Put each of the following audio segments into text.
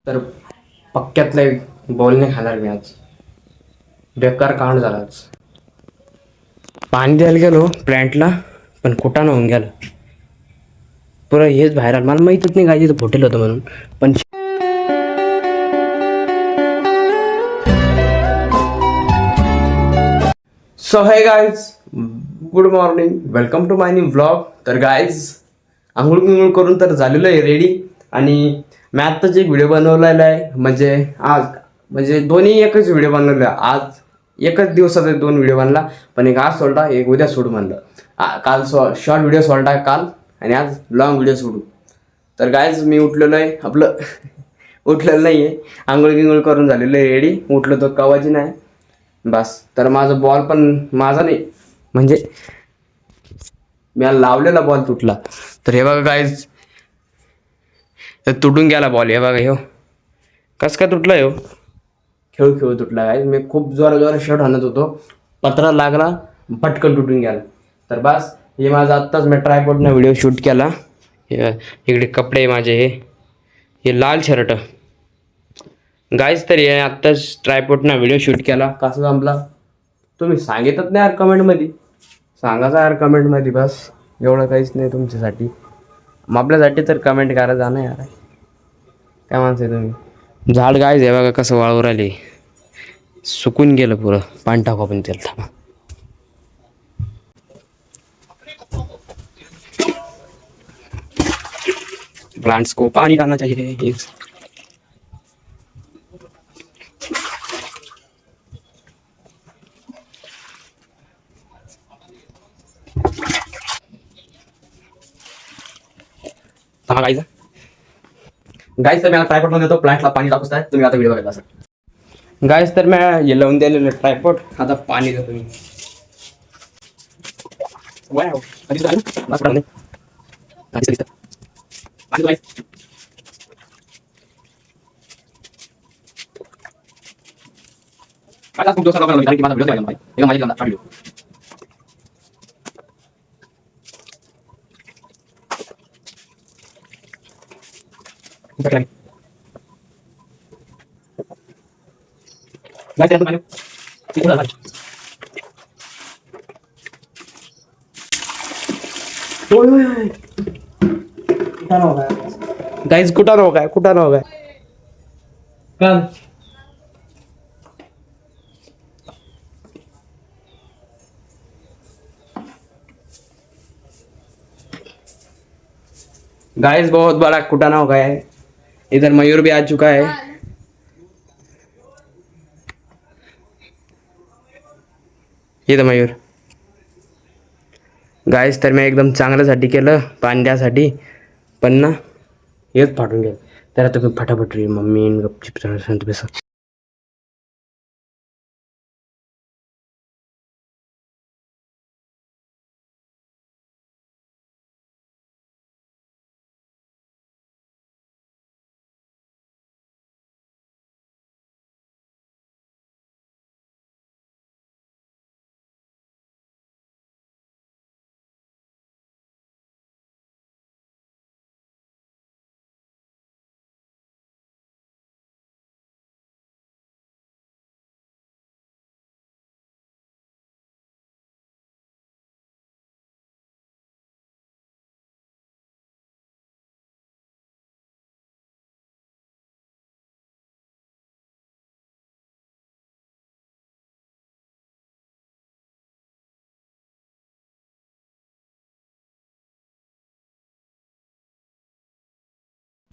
तर पक्क्यातले बॉल नाही खाणार मी आज. बेकार कांड झाला आज. पाणी द्यायला गेलो प्लॅन्टला, पण कुटाणं होऊन गेलं. पुरं हेच बाहेर आलं. मला माहीतच नाही काय तिथं फुटेल होतं म्हणून. पण so hey guys, good morning, welcome to my new vlog. तर गाईज, आंघोळ गिंघोळ करून तर झालेलं आहे रेडी. आणि मी आत्ताच एक व्हिडिओ बनवलेला आहे. म्हणजे दोन्ही एकच व्हिडिओ बनवला आज. एकच दिवसात दोन व्हिडिओ बनला. पण एक आज सोडला, एक उद्या सोडू म्हणलं. काल शॉर्ट व्हिडिओ सोडला काल, आणि आज लॉंग व्हिडिओ सोडू. तर गाईज, मी उठलेलो आहे आपलं उठलेलं नाही आहे, आंघोळ गिंघोळ करून झालेलं आहे रेडी. उठलो तो कवाची नाही बस. तर माझा बॉल पण माझा नाही, म्हणजे मी लावलेला बॉल तुटला. तर हे बघा गाईज, तुटून गेला बॉल. हे बघा, ह्यो कस काय तुटला, ह्यो खेळू खेळू तुटला. गाईज, मी खूप जोरात शॉट आणत होतो, पत्रा लागला, पटकन तुटून गेला. तर बस, हे माझा आत्ताच मी ट्रायपॉडने व्हिडिओ शूट केला. इकडे कपडे माझे, हे लाल शर्ट गाईज. तर हे आत्ताच ट्रायपॉडने व्हिडिओ शूट केला. कसा जमला तुम्ही सांगितच नाही यार कमेंटमध्ये. सांगायचं यार कमेंटमध्ये, बस एवढं काहीच नाही तुमच्यासाठी. मग आपल्यासाठी तर कमेंट करा जा ना यार. काय माणसं आहे तुम्ही. झाड गायच आहे बघा कसं वाळू राहिले, सुकून गेलं पुरं. पाणी टाकू आपण त्याला, थांबा. प्लांट्स को पानी डालना चाहिए. थांबा गाईज. गाईज, तर मी आता ट्रायपॉड मध्ये देतो, प्लांटला पाणी टाकूच आहे. तुम्ही आता व्हिडिओ बघायला असेल. गाईज, तर मी हे लावून दिलेलं ट्रायपॉड. आता पाणी देतो मी. वाव, आधी झालं लास्ट पाणी. आधी दिसतं पाणी गाईज. काय खूप दिवसात लोकांना कारण की माझा व्हिडिओ नाही एका माझी गंदा व्हिडिओ. गाइस, कुटाण हो गया, कुटाण हो गया. कब? गाइस, बहुत बड़ा कुटाना हो गया है. इधर मयूर भी आ चुका है. इधर मयूर. गाइस, तर मी एकदम चांगल्यासाठी केलं, पाणी द्यासाठी, पण ना हेच फाटून गेलं. तर आता तुम्ही फटाफट रे मम्मी गपचिप सांगतो बेसा.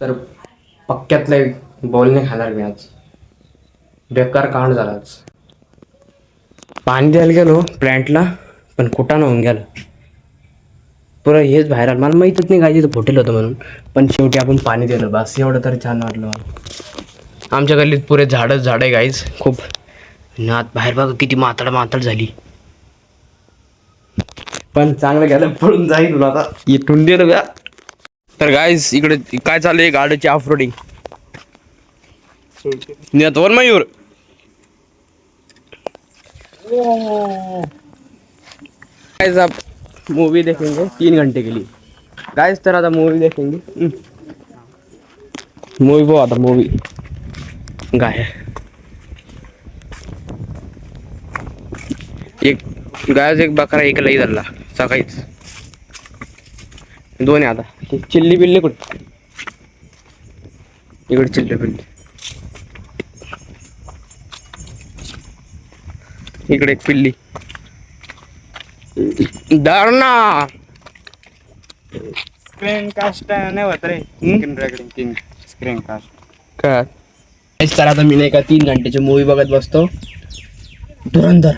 तर पक्क्यातले बॉल नाही खाणार मी आज. बेकार कांड झाला आज. पाणी द्यायला गेलो प्लॅन्टला, पण कुटाणं होऊन गेलं. पुरं हेच बाहेर आलं. मला माहीतच नाही काय तिथं फुटेल होतं म्हणून. पण शेवटी आपण पाणी दिलं, बस एवढं तरी छान वाटलं मला. आमच्या गल्लीत पुरे झाडच झाड आहे गाईज, खूप. नात बाहेर बघा किती मातड झाली. पण चांगलं गेलं, पळून जाईल तुला आता इथून दिलं ब्या. तर गाईज, इकडे काय चाललंय, गाडीची ऑफ रोडिंग. वर मयूर. गाइस, आप मूवी देखेंगे 3 घंटे के लिए. गाइस, तर आता मूवी देखेंगे. मूवी बहुत आता मूवी. गाय एक गायच एक बकरा एक लई धरला सकाळीच. दोन आहे आता. चिल्ली बिल्ली कुठे? इकडे चिल्ली बिल्ली. इकडे एक पिल्ली. धरणा स्क्रीन कास्ट नाही होत रे. स्क्रीन रेकॉर्डिंग स्क्रीन कास्ट काय तर आता मी नाही का 3 घंटेची मूवी बघत बसतो. धुरंधर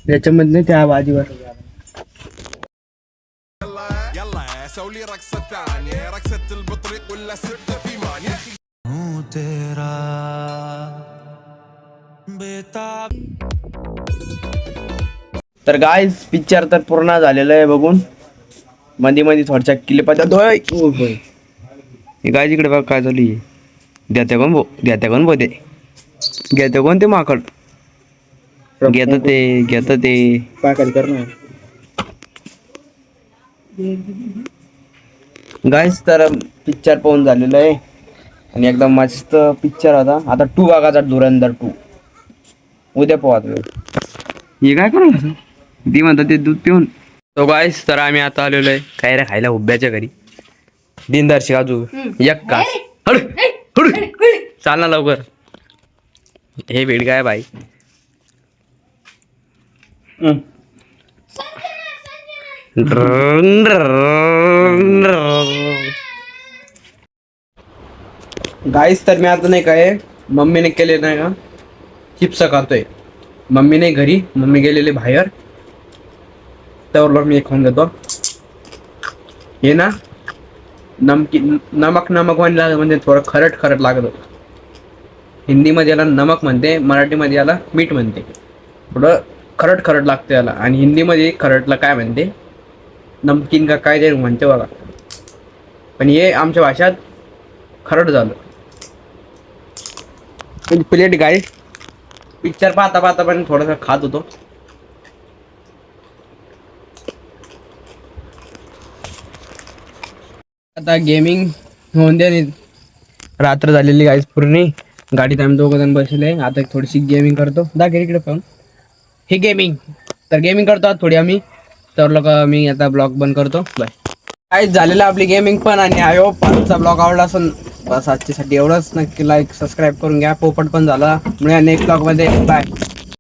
त्याच्यामध्ये त्या बाजीवर يلا سوي لي رقصة ثانية رقصة البطريق ولا ستة في مان يا أخي ترى بتعب. तर गाईज पिक्चर तर पूर्ण झालेलं आहे बघून. मध्ये मध्ये थोडच्या क्लिपाच्या दोय गाय इकडे बघ काय झाली. द्याते कोण भो द्याते कोण भो ते घेते कोण ते माकड घेत ते पाकड कर ना. गाईज तर पिक्चर पाहून झालेलं आहे आणि एकदम मस्त पिक्चर होता. आता 2 बघायचा धुरंधर 2 उद्या पोहा. हे काय करू ती म्हणतात ते दूध पिऊन. तो गाईज तर आम्ही आता आलेलो आहे काय रे खायला उभ्याच्या घरी. दिनदर्शी काजू एक कास हड हड चाल ना लवकर. हे भेट काय बाई. गाईस तर मी आता नाही काय मम्मीने केले नाही का चिप्स खातोय. मम्मी नाही घरी, मम्मी गेलेले बाहेर. त्यावर मी खाऊन घेतो. हे ना नमक म्हणलं म्हणजे थोडं खरट लागत. हिंदीमध्ये याला नमक म्हणते, मराठीमध्ये याला मीठ म्हणते. थोडं खरट लागतं याला. आणि हिंदीमध्ये खरटला काय म्हणते नमकीन का काय तरी म्हणते बघा. पण हे आमच्या भाषात खरट झालं. प्लेट गाय पिक्चर पाहता पण थोडंसं खात होतो. आता गेमिंग होऊन द्या. रात्र झालेली गाईस पूर्ण. गाडीत आम्ही 2 जण बसले. आता थोडीशी गेमिंग करतो. दाखव इकडे पाहून. हे गेमिंग तर गेमिंग करतो आज थोडी आम्ही. तर लोक मी आता ब्लॉग बंद करतो. बाय. काय झालेलं आपली गेमिंग पण. आणि आय होप आजचा ब्लॉग आवडला असेल. बस आजच्यासाठी एवढंच. नक्की लाईक सबस्क्राईब करून घ्या. पोपट पण झाला. नेक्स्ट ब्लॉग मध्ये बाय.